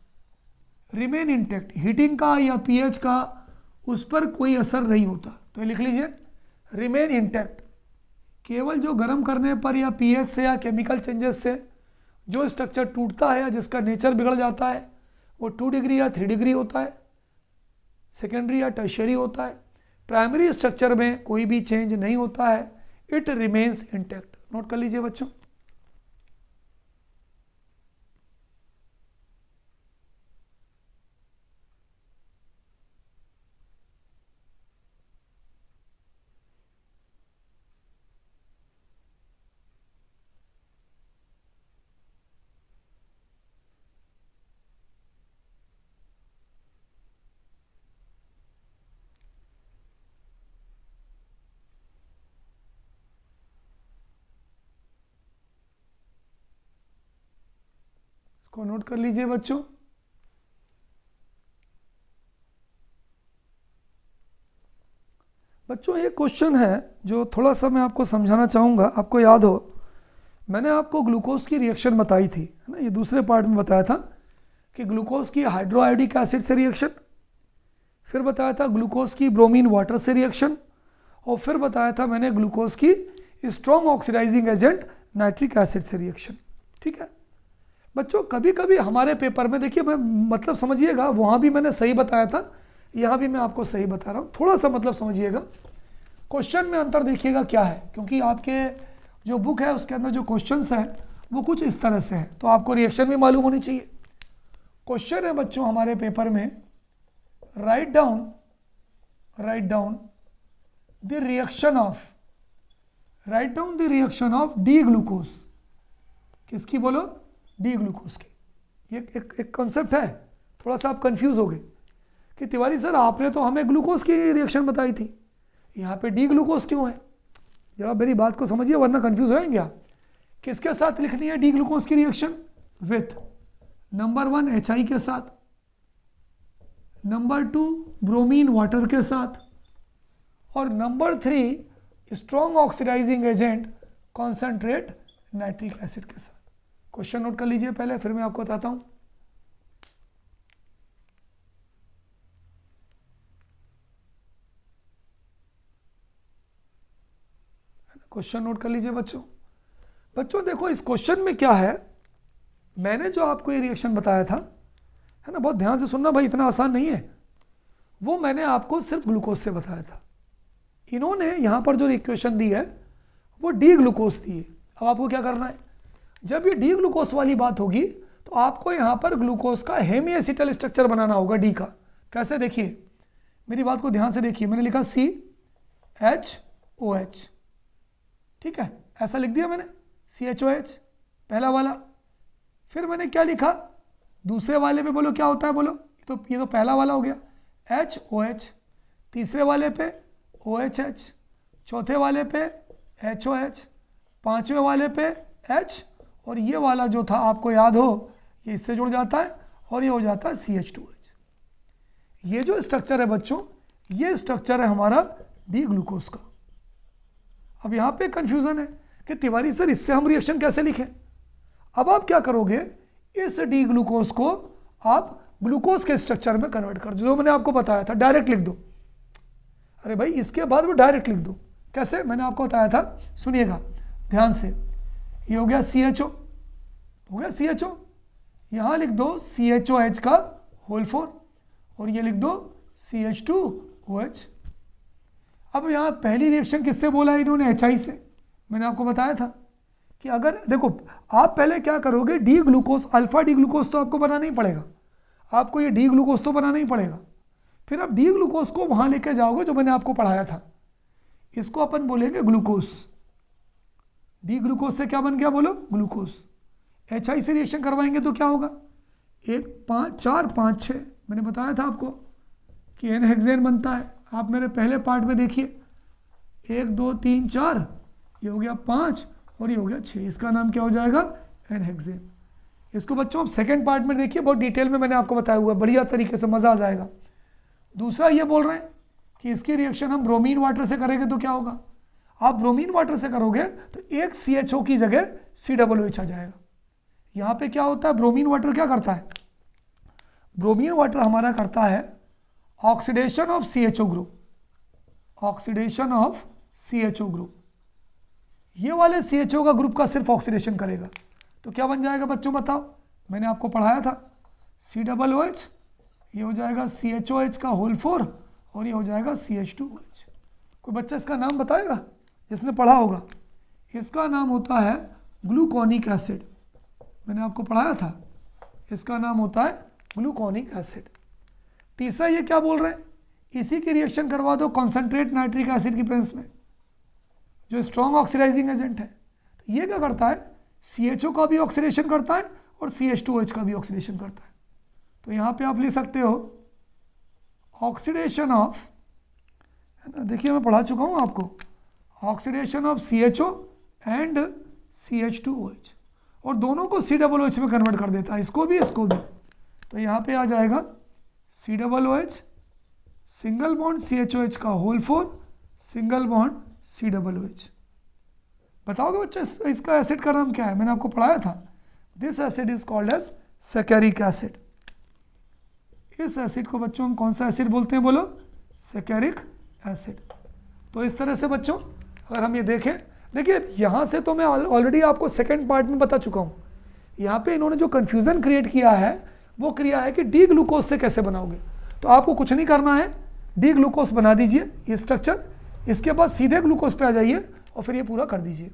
Speaker 1: रिमेन इंटैक्ट, हीटिंग का या पीएच का उस पर कोई असर नहीं होता। तो ये लिख लीजिए रिमेन इंटैक्ट, केवल जो गर्म करने पर या पीएच से या केमिकल चेंजेस से जो स्ट्रक्चर टूटता है या जिसका नेचर बिगड़ जाता है वो 2 डिग्री या 3 डिग्री होता है, सेकेंडरी या टर्शियरी होता है। प्राइमरी स्ट्रक्चर में कोई भी चेंज नहीं होता है, इट रिमेन्स इंटैक्ट। नोट कर लीजिए बच्चों। को नोट कर लीजिए बच्चों। बच्चों ये क्वेश्चन है जो थोड़ा सा मैं आपको समझाना चाहूँगा। आपको याद हो मैंने आपको ग्लूकोज की रिएक्शन बताई थी, है ना। ये दूसरे पार्ट में बताया था कि ग्लूकोज की हाइड्रोआयोडिक एसिड से रिएक्शन, फिर बताया था ग्लूकोज की ब्रोमीन वाटर से रिएक्शन, और फिर बताया था मैंने ग्लूकोज की strong oxidizing agent nitric acid से रिएक्शन। ठीक है बच्चों, कभी कभी हमारे पेपर में देखिए, मैं मतलब समझिएगा, वहाँ भी मैंने सही बताया था, यहाँ भी मैं आपको सही बता रहा हूँ, थोड़ा सा मतलब समझिएगा। क्वेश्चन में अंतर देखिएगा क्या है, क्योंकि आपके जो बुक है उसके अंदर जो क्वेश्चंस हैं वो कुछ इस तरह से है, तो आपको रिएक्शन भी मालूम होनी चाहिए। क्वेश्चन है बच्चों हमारे पेपर में, right down the reaction of D glucose. किसकी बोलो? डी ग्लूकोज की। ये एक कॉन्सेप्ट है, थोड़ा सा आप कंफ्यूज हो गए कि तिवारी सर आपने तो हमें ग्लूकोज की रिएक्शन बताई थी, यहाँ पे डी ग्लूकोज क्यों है? जरा मेरी बात को समझिए वरना कंफ्यूज हो जाएंगे आप। किसके साथ लिखनी है डी ग्लूकोज की रिएक्शन? विथ नंबर 1 HI के साथ, नंबर 2 ब्रोमीन वाटर के साथ, और number 3 strong oxidizing agent concentrate nitric acid के साथ। क्वेश्चन नोट कर लीजिए पहले, फिर मैं आपको बताता हूं। क्वेश्चन नोट कर लीजिए बच्चों देखो इस क्वेश्चन में क्या है, मैंने जो आपको ये रिएक्शन बताया था, है ना, बहुत ध्यान से सुनना भाई, इतना आसान नहीं है। वो मैंने आपको सिर्फ ग्लूकोज से बताया था। इन्होंने यहाँ पर जो इक्वेशन दी है वो डी ग्लूकोज दी है। अब आपको क्या करना है, जब ये डी ग्लूकोज वाली बात होगी तो आपको यहाँ पर ग्लूकोज का हेमी एसिटल स्ट्रक्चर बनाना होगा डी का। कैसे, देखिए मेरी बात को ध्यान से देखिए, मैंने लिखा CHOH, ठीक है, ऐसा लिख दिया मैंने CHOH पहला वाला। फिर मैंने क्या लिखा दूसरे वाले पे, बोलो क्या होता है, बोलो। ये तो पहला वाला हो गया HOH, तीसरे वाले पे OHH, चौथे वाले पे HOH, पांचवें वाले पे H, और ये वाला जो था आपको याद हो ये इससे जुड़ जाता है और ये हो जाता है CH2H। ये जो स्ट्रक्चर है बच्चों, ये स्ट्रक्चर है हमारा डी ग्लूकोज का। अब यहाँ पे कंफ्यूजन है कि तिवारी सर इससे हम रिएक्शन कैसे लिखें। अब आप क्या करोगे, इस डी ग्लूकोज को आप ग्लूकोज के स्ट्रक्चर में कन्वर्ट कर दो, जो मैंने आपको बताया था, डायरेक्ट लिख दो। अरे भाई इसके बाद वो डायरेक्ट लिख दो। कैसे, मैंने आपको बताया था, सुनिएगा ध्यान से। ये हो गया CHO, हो गया CHO, यहाँ लिख दो CHOH का होल 4 और ये लिख दो CH2OH। अब यहाँ पहली रिएक्शन किससे बोला इन्होंने, HI से। मैंने आपको बताया था कि अगर देखो आप पहले क्या करोगे, D glucose, alpha D glucose तो आपको बनाना ही पड़ेगा, आपको ये डी ग्लूकोज तो बनाना ही पड़ेगा। फिर आप डी ग्लूकोज को वहाँ लेके जाओगे जो मैंने आपको पढ़ाया था, इसको अपन बोलेंगे ग्लूकोज। डी ग्लूकोज से क्या बन गया, बोलो ग्लूकोज। HI से रिएक्शन करवाएंगे तो क्या होगा, 1 5 4 5 6, मैंने बताया था आपको कि एन हेक्सेन बनता है। आप मेरे पहले पार्ट में देखिए, 1 2 3 4, ये हो गया 5 और ये हो गया 6, इसका नाम क्या हो जाएगा, एन हेक्सेन। इसको बच्चों आप सेकेंड पार्ट में देखिए, बहुत डिटेल में मैंने आपको बताया हुआ है, बढ़िया तरीके से, मज़ा आ जाएगा। दूसरा ये बोल रहे हैं कि इसकी रिएक्शन हम ब्रोमीन वाटर से करेंगे तो क्या होगा, आप ब्रोमीन वाटर से करोगे तो एक CHO की जगह COOH आ जाएगा। यहाँ पे क्या होता है, ब्रोमीन वाटर क्या करता है, ब्रोमीन वाटर हमारा करता है oxidation of CHO group, oxidation of CHO group. ये वाले CHO का ग्रुप का सिर्फ ऑक्सीडेशन करेगा तो क्या बन जाएगा बच्चों, बताओ। मैंने आपको पढ़ाया था COOH, ये हो जाएगा CHOH का होल 4 और ये हो जाएगा CH2OH। कोई बच्चा इसका नाम बताएगा जिसने पढ़ा होगा, इसका नाम होता है ग्लूकोनिक एसिड। मैंने आपको पढ़ाया था, इसका नाम होता है ग्लूकोनिक एसिड। तीसरा ये क्या बोल रहे हैं, इसी की रिएक्शन करवा दो कॉन्सेंट्रेट नाइट्रिक एसिड की प्रेजेंस में, जो स्ट्रॉन्ग ऑक्सीडाइजिंग एजेंट है। तो ये क्या करता है, CHO का भी ऑक्सीडेशन करता है और CH2OH का भी ऑक्सीडेशन करता है। तो यहाँ पे आप लिख सकते हो ऑक्सीडेशन ऑफ, है ना, देखिए मैं पढ़ा चुका हूँ आपको, oxidation of CHO and CH2OH, और दोनों को COOH में कन्वर्ट कर देता है, इसको भी इसको भी। तो यहाँ पे आ जाएगा COOH, सिंगल बॉन्ड CHOH का होल 4, सिंगल बॉन्ड COOH। बताओगे बच्चों इसका एसिड का नाम क्या है, मैंने आपको पढ़ाया था, this acid is called as saccharic acid. इस एसिड को बच्चों हम कौन सा एसिड बोलते हैं, बोलो सैकेरिक एसिड। तो इस तरह से बच्चों अगर हम ये देखें, देखिए यहाँ से तो मैं ऑलरेडी आपको सेकंड पार्ट में बता चुका हूँ। यहाँ पे इन्होंने जो कन्फ्यूज़न क्रिएट किया है वो किया है कि डी ग्लूकोज से कैसे बनाओगे। तो आपको कुछ नहीं करना है, डी ग्लूकोज बना दीजिए ये स्ट्रक्चर, इसके बाद सीधे ग्लूकोज पे आ जाइए और फिर ये पूरा कर दीजिए।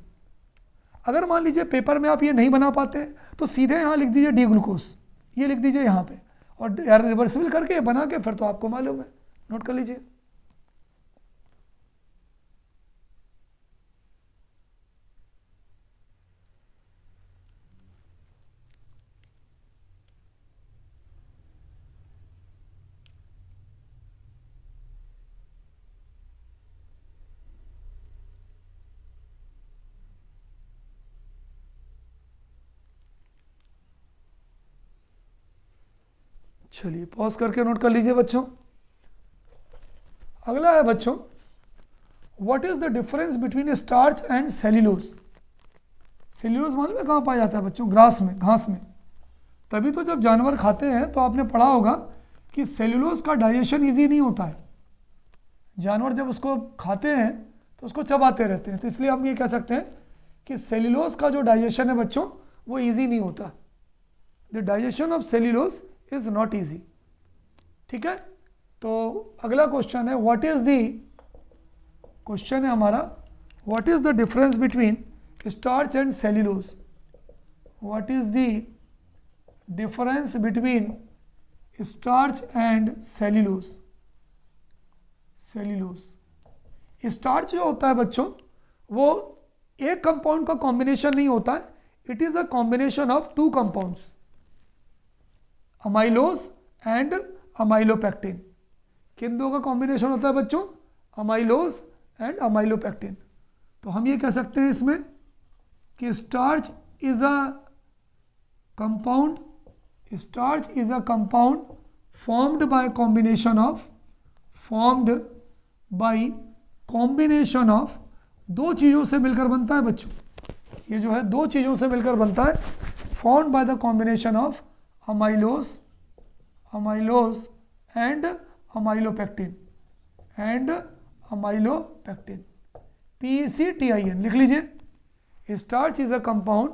Speaker 1: अगर मान लीजिए पेपर में आप ये नहीं बना पाते तो सीधे यहाँ लिख दीजिए डी ग्लूकोज, ये लिख दीजिए यहाँ पे, और रिवर्सिबल करके बना के फिर तो आपको मालूम है, नोट कर लीजिए। चलिए पॉज करके नोट कर लीजिए बच्चों। अगला है बच्चों, what is the difference between starch and cellulose. Cellulose मालूम है कहाँ पाया जाता है बच्चों, ग्रास में, घास में। तभी तो जब जानवर खाते हैं तो आपने पढ़ा होगा कि सेल्यूलोज का डाइजेशन ईजी नहीं होता है। जानवर जब उसको खाते हैं तो उसको चबाते रहते हैं, तो इसलिए हम ये कह सकते हैं कि सेल्यूलोज का जो डाइजेशन है बच्चों वो ईजी नहीं होता। The digestion of cellulose is not easy. ठीक है, तो अगला क्वेश्चन है, व्हाट इज द, क्वेश्चन है हमारा, what is the difference between starch and cellulose. What is the difference between starch and cellulose. Starch जो होता है बच्चों, वो एक कंपाउंड का कॉम्बिनेशन नहीं होता है, it is a combination of two compounds, amylose and amylopectin. किन दो का कॉम्बिनेशन होता है बच्चों? Amylose and amylopectin. तो हम ये कह सकते हैं इसमें कि starch is a compound formed by combination of दो चीज़ों से मिलकर बनता है बच्चों। ये जो है दो चीज़ों से मिलकर बनता है, formed by the combination of amylose and amylopectin PECTIN लिख लीजिए। Starch is a compound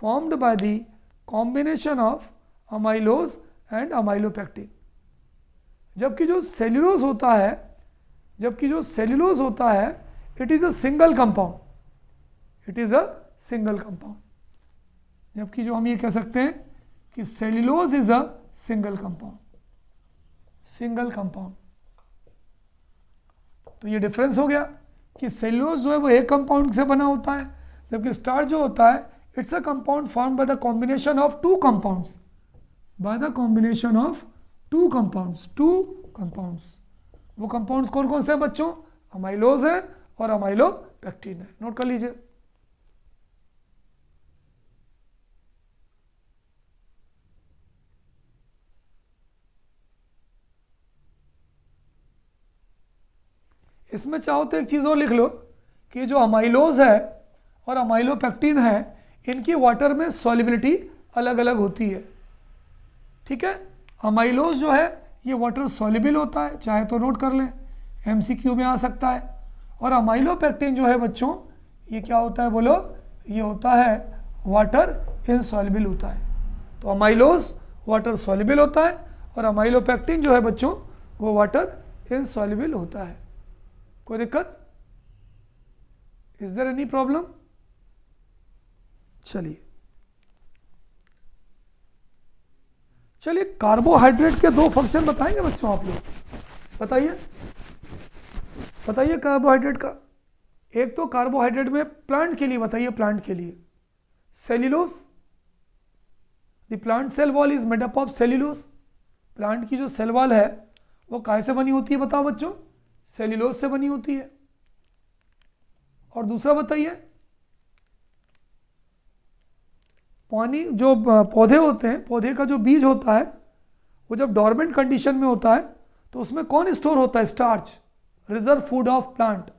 Speaker 1: formed by the combination of amylose and amylopectin। जबकि जो सेल्यूलोज होता है it is a single compound, जबकि जो हम ये कह सकते हैं कि cellulose is a single compound. तो ये डिफरेंस हो गया कि सेल्यूलोज जो है वो एक कंपाउंड से बना होता है, जबकि स्टार्च जो होता है it's a compound formed by the combination of two compounds, वो कंपाउंड्स कौन कौन से हैं बच्चों? अमाइलोज है और अमाइलोपेक्टिन है। नोट कर लीजिए। इसमें चाहो तो एक चीज़ और लिख लो कि जो अमाइलोज है और अमाइलोपेक्टिन है, इनकी वाटर में सॉल्युबिलिटी अलग अलग होती है। ठीक है, अमाइलोज जो है ये वाटर सॉल्युबल होता है, चाहे तो नोट कर लें, एमसीक्यू में आ सकता है। और अमाइलोपेक्टिन जो है बच्चों, ये क्या होता है बोलो? ये होता है वाटर इनसॉल्युबल होता है। तो अमाइलोज वाटर सॉल्युबल होता है और अमाइलोपेक्टिन जो है बच्चों वो वाटर इनसॉल्युबल होता है। कोई दिक्कत? Is there any problem? चलिए कार्बोहाइड्रेट के दो फंक्शन बताएंगे बच्चों आप लोग। बताइए कार्बोहाइड्रेट का। एक तो कार्बोहाइड्रेट में प्लांट के लिए बताइए, प्लांट के लिए cellulose, the plant cell wall is made up of cellulose. Plant की जो सेल वॉल है वो काहे से बनी होती है बताओ बच्चों? सेल्यूलोज से बनी होती है। और दूसरा बताइए, पानी जो पौधे होते हैं, पौधे का जो बीज होता है वो जब डॉर्मेंट कंडीशन में होता है तो उसमें कौन स्टोर होता है? Starch, reserve food of plant.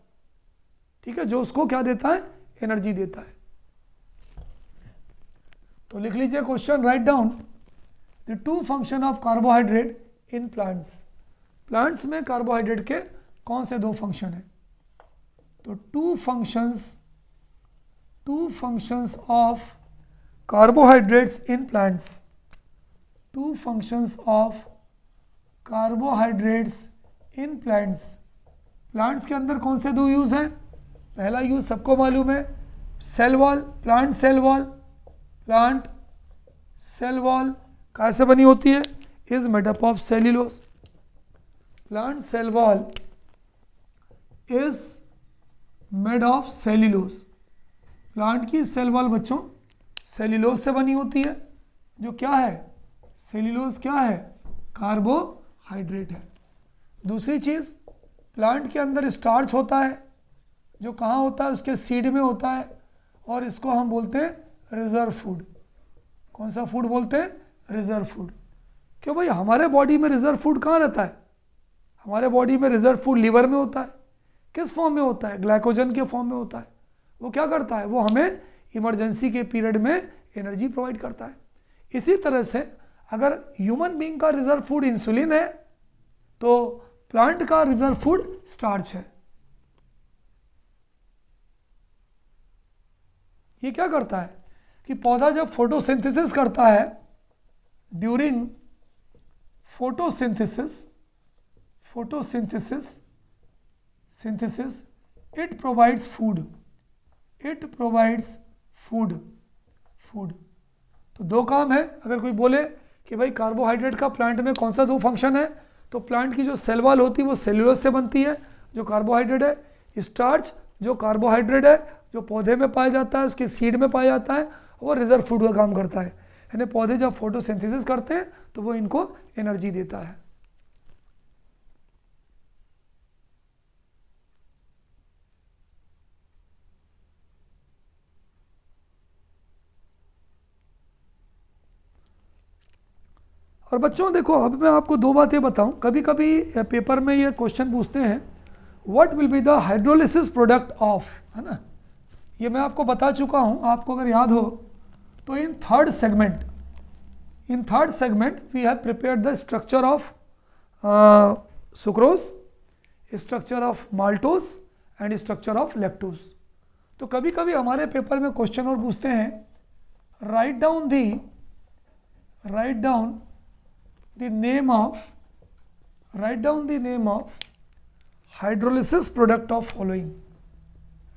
Speaker 1: ठीक है, जो उसको क्या देता है? एनर्जी देता है। तो लिख लीजिए question, write down the two function of carbohydrate in plants. Plants में कार्बोहाइड्रेट के कौन से दो फंक्शन हैं? तो two functions of carbohydrates in plants, two functions of carbohydrates in plants। Plants के अंदर कौन से दो यूज हैं? पहला यूज सबको मालूम है, cell wall, plant cell wall कैसे बनी होती है? Is made up of cellulose. Plant cell wall is made of cellulose. Plant की सेल वॉल बच्चों सेल्यूलोज से बनी होती है, जो क्या है? सेल्यूलोज क्या है? कार्बोहाइड्रेट है। दूसरी चीज़, प्लांट के अंदर स्टार्च होता है, जो कहाँ होता है? उसके सीड में होता है, और इसको हम बोलते हैं रिजर्व फूड। कौन सा फूड बोलते हैं? Reserve food. क्यों भाई, हमारे बॉडी में रिजर्व फूड कहाँ रहता है? हमारे बॉडी में रिजर्व फूड लीवर में होता है। किस फॉर्म में होता है? ग्लाइकोजन के फॉर्म में होता है। वो क्या करता है? वो हमें इमरजेंसी के पीरियड में एनर्जी प्रोवाइड करता है। इसी तरह से अगर ह्यूमन बीइंग का रिजर्व फूड इंसुलिन है, तो प्लांट का रिजर्व फूड स्टार्च है। ये क्या करता है कि पौधा जब फोटोसिंथेसिस करता है, during photosynthesis it provides food. तो दो काम है। अगर कोई बोले कि भाई कार्बोहाइड्रेट का प्लांट में कौन सा दो फंक्शन है, तो प्लांट की जो सेल वॉल होती है वो सेल्यूलोज से बनती है जो कार्बोहाइड्रेट है, स्टार्च जो कार्बोहाइड्रेट है जो पौधे में पाया जाता है, उसकी सीड में पाया जाता है, वो रिजर्व फूड का काम करता है। यानी पौधे जब फोटोसिंथेसिस करते हैं तो वो इनको एनर्जी देता है। और बच्चों देखो, अब मैं आपको दो बातें बताऊं। कभी कभी पेपर में ये क्वेश्चन पूछते हैं what will be the hydrolysis product of, है ना। ये मैं आपको बता चुका हूं, आपको अगर याद हो तो in third segment we have prepared the structure of sucrose, structure of maltose and structure of lactose. तो कभी कभी हमारे पेपर में क्वेश्चन और पूछते हैं write down the name of hydrolysis product of following.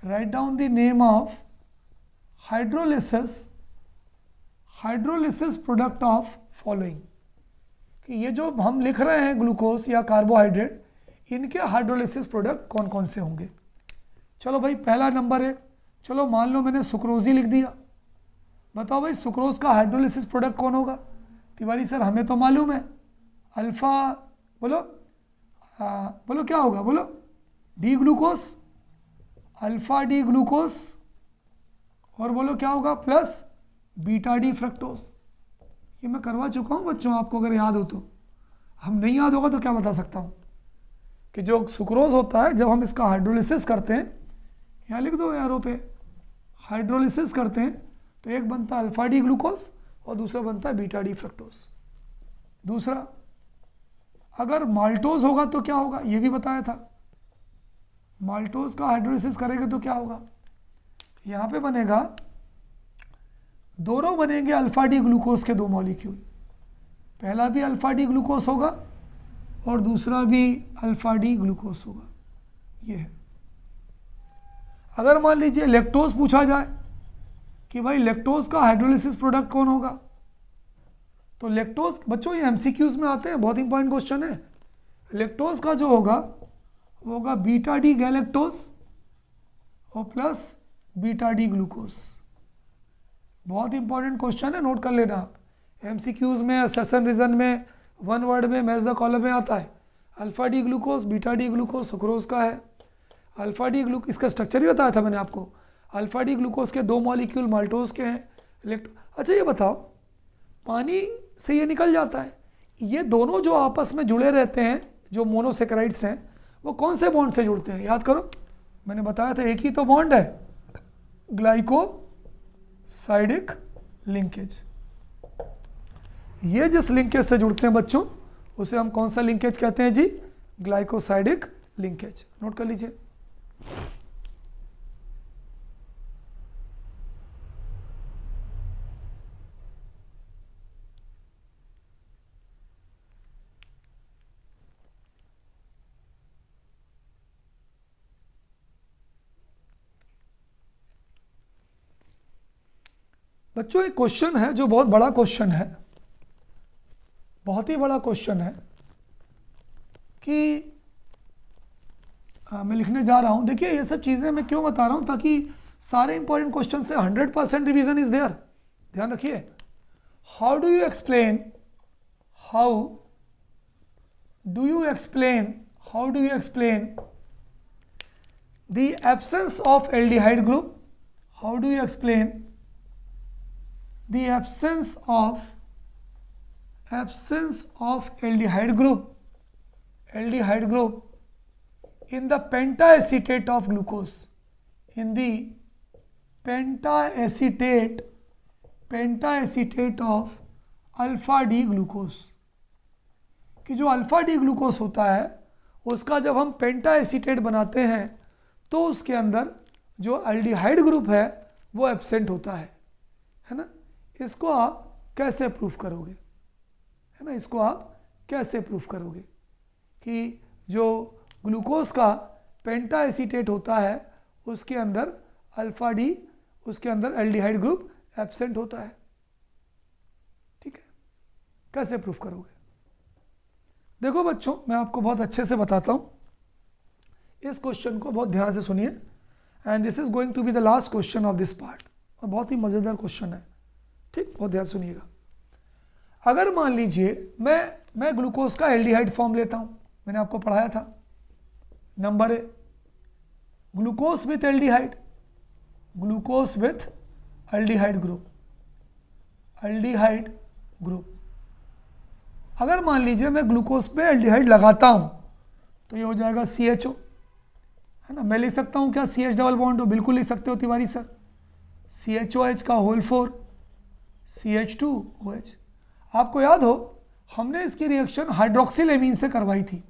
Speaker 1: Write down the name of hydrolysis product of following. कि ये जो हम लिख रहे हैं ग्लूकोज या कार्बोहाइड्रेट, इनके हाइड्रोलिसिस प्रोडक्ट कौन कौन से होंगे। चलो भाई, पहला नंबर है, चलो मान लो मैंने सुक्रोज ही लिख दिया। बताओ भाई सुक्रोज का हाइड्रोलिसिस प्रोडक्ट कौन होगा। तिवारी सर हमें तो मालूम है अल्फा, बोलो बोलो क्या होगा, बोलो D glucose, alpha D glucose, और बोलो क्या होगा प्लस बीटा डी फ्रक्टोज। ये मैं करवा चुका हूँ बच्चों, आपको अगर याद हो तो। हम नहीं याद होगा तो क्या बता सकता हूँ कि जो सुक्रोज होता है जब हम इसका हाइड्रोलिसिस करते हैं, यहाँ लिख दो यारों पे, हाइड्रोलिसिस करते हैं तो एक बनता है अल्फा डी ग्लूकोज और दूसरा बनता है बीटा डी फ्रक्टोज। दूसरा, अगर माल्टोज होगा तो क्या होगा, ये भी बताया था। माल्टोज का हाइड्रोलिसिस करेंगे तो क्या होगा, यहाँ पे बनेगा, दोनों बनेंगे अल्फा डी ग्लूकोज के दो मॉलिक्यूल। पहला भी अल्फा डी ग्लूकोज होगा और दूसरा भी अल्फा डी ग्लूकोज होगा। ये है। अगर मान लीजिए लैक्टोज पूछा जाए कि भाई लैक्टोज का हाइड्रोलिसिस प्रोडक्ट कौन होगा, तो लैक्टोज, बच्चों ये एमसीक्यूज में आते हैं, बहुत इंपॉर्टेंट क्वेश्चन है। लैक्टोज का जो होगा वो होगा बीटा डी गैलेक्टोज और प्लस बीटा डी ग्लूकोज। बहुत इंपॉर्टेंट क्वेश्चन है, नोट कर लेना आप। एमसीक्यूज में, सेशन रीजन में, वन वर्ड में, मैच द कॉलम में आता है। Alpha D glucose, beta D glucose sucrose का है। अल्फा डी ग्लूकोज, इसका स्ट्रक्चर ही बताया था मैंने आपको। अल्फा डी ग्लूकोज के दो मॉलिक्यूल माल्टोज के हैं। अच्छा ये बताओ, पानी से ये निकल जाता है, ये दोनों जो आपस में जुड़े रहते हैं, जो मोनोसेकेराइड्स हैं, वो कौन से बॉन्ड से जुड़ते हैं, याद करो। मैंने बताया था एक ही तो बॉन्ड है, ग्लाइकोसाइडिक लिंकेज। ये जिस लिंकेज से जुड़ते हैं बच्चों, उसे हम कौन सा लिंकेज कहते हैं जी, ग्लाइकोसाइडिक लिंकेज। नोट कर लीजिए। बच्चों एक क्वेश्चन है जो बहुत बड़ा क्वेश्चन है, बहुत ही बड़ा क्वेश्चन है कि मैं लिखने जा रहा हूं। देखिए ये सब चीज़ें मैं क्यों बता रहा हूं, ताकि सारे इंपॉर्टेंट क्वेश्चन से 100% रिवीजन इज देयर। ध्यान रखिए। How do you explain the absence of aldehyde group. How do you explain the absence of aldehyde group in the pentaacetate of glucose, in the pentaacetate of alpha D glucose. कि जो alpha D glucose होता है उसका जब हम पेंटाएसीटेट बनाते हैं तो उसके अंदर जो एल्डिहाइड ग्रुप है वो एब्सेंट होता है ना। इसको आप कैसे प्रूफ करोगे, है ना, इसको आप कैसे प्रूफ करोगे कि जो ग्लूकोज का पेंटाएसीटेट होता है उसके अंदर अल्फा डी, उसके अंदर एल्डिहाइड ग्रुप एब्सेंट होता है। कैसे प्रूफ करोगे? देखो बच्चों, मैं आपको बहुत अच्छे से बताता हूँ, इस क्वेश्चन को बहुत ध्यान से सुनिए, and this is going to be the last question of this part, और बहुत ही मज़ेदार क्वेश्चन है, ठीक, बहुत ध्यान सुनिएगा। अगर मान लीजिए मैं ग्लूकोज का एल्डिहाइड फॉर्म लेता हूँ, मैंने आपको पढ़ाया था, number A, glucose with aldehyde, glucose with aldehyde group, aldehyde group. अगर मान लीजिए मैं ग्लूकोज पे एल्डिहाइड लगाता हूँ तो ये हो जाएगा CHO, है ना। मैं लिख सकता हूँ क्या CH डबल बॉन्ड? हो, बिल्कुल लिख सकते हो तिवारी सर, CHOH का होल 4 CH2OH। आपको याद हो हमने इसकी रिएक्शन हाइड्रोक्सिल एमीन से करवाई थी।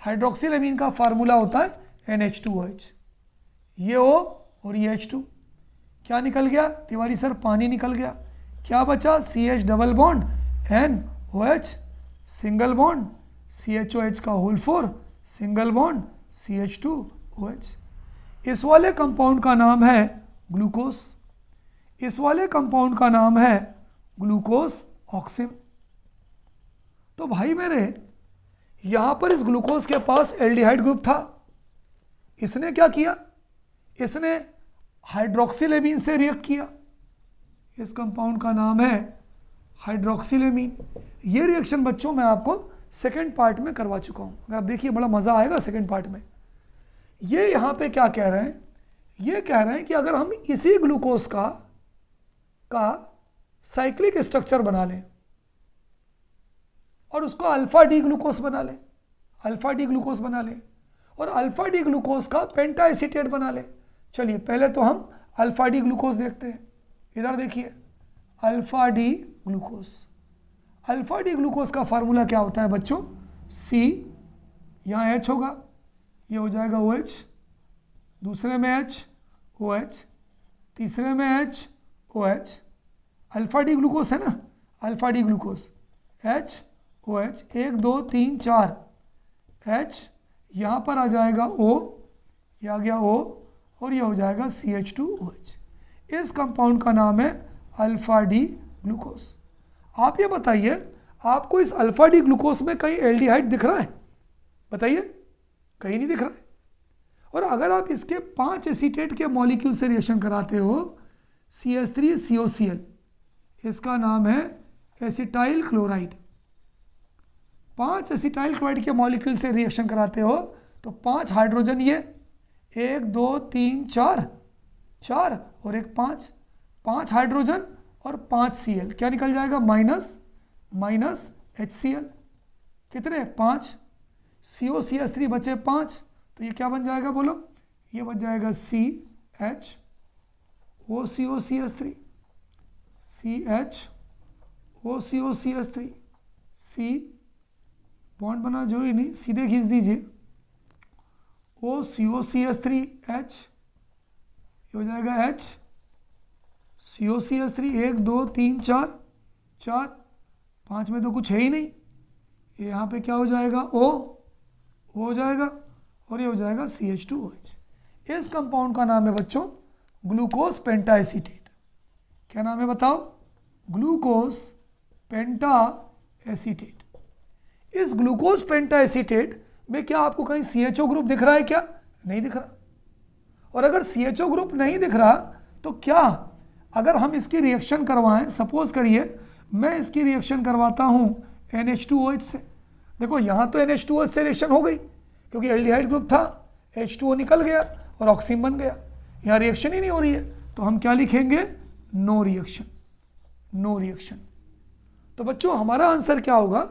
Speaker 1: हाइड्रोक्सिल एमीन का फार्मूला होता है NH2OH, ये O और ये H2, क्या निकल गया तिवारी सर? पानी निकल गया। क्या बचा? CH double bond NOH single bond, CHOH का होल 4 सिंगल बॉन्ड CH2OH। इस वाले कंपाउंड का नाम है ग्लूकोज, इस वाले कंपाउंड का नाम है ग्लूकोज ऑक्सिम। तो भाई मेरे यहाँ पर इस ग्लूकोज के पास एल्डिहाइड ग्रुप था, इसने क्या किया? इसने हाइड्रोक्सिल एमीन से रिएक्ट किया, इस कंपाउंड का नाम है हाइड्रोक्सिल एमीन। ये रिएक्शन बच्चों मैं आपको सेकेंड पार्ट में करवा चुका हूँ, अगर आप देखिए बड़ा मज़ा आएगा सेकेंड पार्ट में। ये यहाँ पे क्या कह रहे हैं? ये कह रहे हैं कि अगर हम इसी ग्लूकोज का साइक्लिक स्ट्रक्चर बना लें और उसको अल्फा डी ग्लूकोज बना लें, अल्फा डी ग्लूकोज बना लें, और अल्फा डी ग्लूकोज का पेंटा एसीटेट बना लें। चलिए पहले तो हम अल्फा डी ग्लूकोज देखते हैं। इधर देखिए, alpha D glucose, alpha D glucose का फार्मूला क्या होता है बच्चों? C, यहाँ H होगा, ये हो जाएगा OH, दूसरे में H OH, तीसरे में H OH, alpha D glucose है ना, alpha D glucose H OH, 1 2 3 4 H, यहाँ पर आ जाएगा O, ये आ गया O, और ये हो जाएगा CH2OH। इस कंपाउंड का नाम है अल्फा डी ग्लूकोज। आप ये बताइए, आपको इस अल्फा डी ग्लूकोज में कहीं एल्डिहाइड दिख रहा है? बताइए, कहीं नहीं दिख रहा है। और अगर आप इसके 5 एसीटेट के मॉलिक्यूल से रिएक्शन कराते हो, CH3COCl, इसका नाम है एसिटाइल क्लोराइड, 5 एसिटाइल क्लोराइड के मॉलिक्यूल से रिएक्शन कराते हो तो 5 हाइड्रोजन, ये 1 2 3 4 4 और एक 5 हाइड्रोजन और 5 Cl, क्या निकल जाएगा? माइनस HCl, कितने? 5, COCH3 बचे 5, तो ये क्या बन जाएगा बोलो? ये बन जाएगा CHOCOCH3, CHOCOCH3, C बॉन्ड बना जरूरी नहीं, सीधे खींच दीजिए, OCOCH3 H, ये हो जाएगा H, COCH3, 1 2 3 4 4, 5 में तो कुछ है ही नहीं, ये यहाँ पे क्या हो जाएगा? O हो जाएगा, और ये हो जाएगा CH2OH। इस कंपाउंड का नाम है बच्चों ग्लूकोज पेंटा एसीटेट। क्या नाम है बताओ? ग्लूकोज पेंटा एसीटेट। इस ग्लूकोज पेंटा एसीटेट में क्या आपको कहीं CHO ग्रुप दिख रहा है क्या? नहीं दिख रहा। और अगर CHO ग्रुप नहीं दिख रहा तो क्या अगर हम इसकी रिएक्शन करवाएं, सपोज करिए मैं इसकी रिएक्शन करवाता हूं NH2OH से, देखो यहाँ तो NH2OH से रिएक्शन हो गई क्योंकि एल्डिहाइड ग्रुप था, H2O निकल गया और ऑक्सीजन बन गया, यहाँ रिएक्शन ही नहीं हो रही है, तो हम क्या लिखेंगे? No reaction, no reaction. तो बच्चों हमारा आंसर क्या होगा?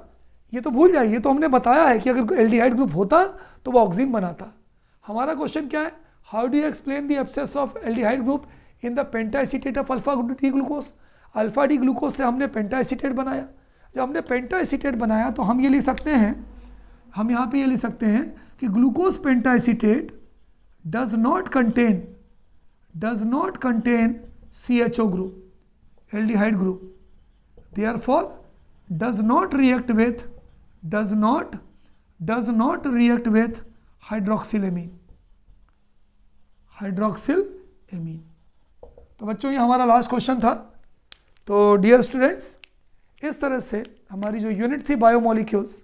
Speaker 1: ये तो भूल जाइए, तो हमने बताया है कि अगर एल्डिहाइड ग्रुप होता तो वो ऑक्सीजन बनाता। हमारा क्वेश्चन क्या है? How do you explain the absence of aldehyde group in the penta acetate of alpha D glucose? Alpha D glucose से हमने पेंटा एसीटेट बनाया। जब हमने पेंटा एसीटेट बनाया तो हम ये लिख सकते हैं, हम यहाँ पे ये लिख सकते हैं कि glucose penta acetate does not contain CHO group, aldehyde group, therefore does not react with hydroxylamine। तो बच्चों ये हमारा लास्ट क्वेश्चन था। तो डियर स्टूडेंट्स, इस तरह से हमारी जो यूनिट थी बायोमोलिक्यूल्स,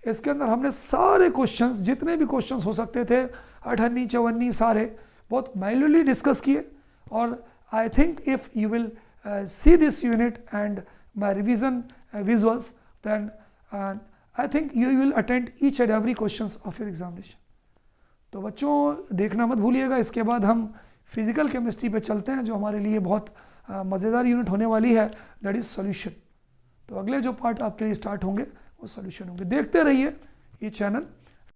Speaker 1: इसके अंदर हमने सारे क्वेश्चंस, जितने भी क्वेश्चंस हो सकते थे, 58, 54 सारे बहुत माइन्यूटली डिस्कस किए। और I think if you will see this unit and my revision visuals, then I think you will attend each and every questions of your examination. तो बच्चों देखना मत भूलिएगा। इसके बाद हम फिजिकल केमिस्ट्री पे चलते हैं, जो हमारे लिए बहुत मज़ेदार यूनिट होने वाली है, दैट इज़ सॉल्यूशन। तो अगले जो पार्ट आपके लिए स्टार्ट होंगे वो सॉल्यूशन होंगे। देखते रहिए ये चैनल।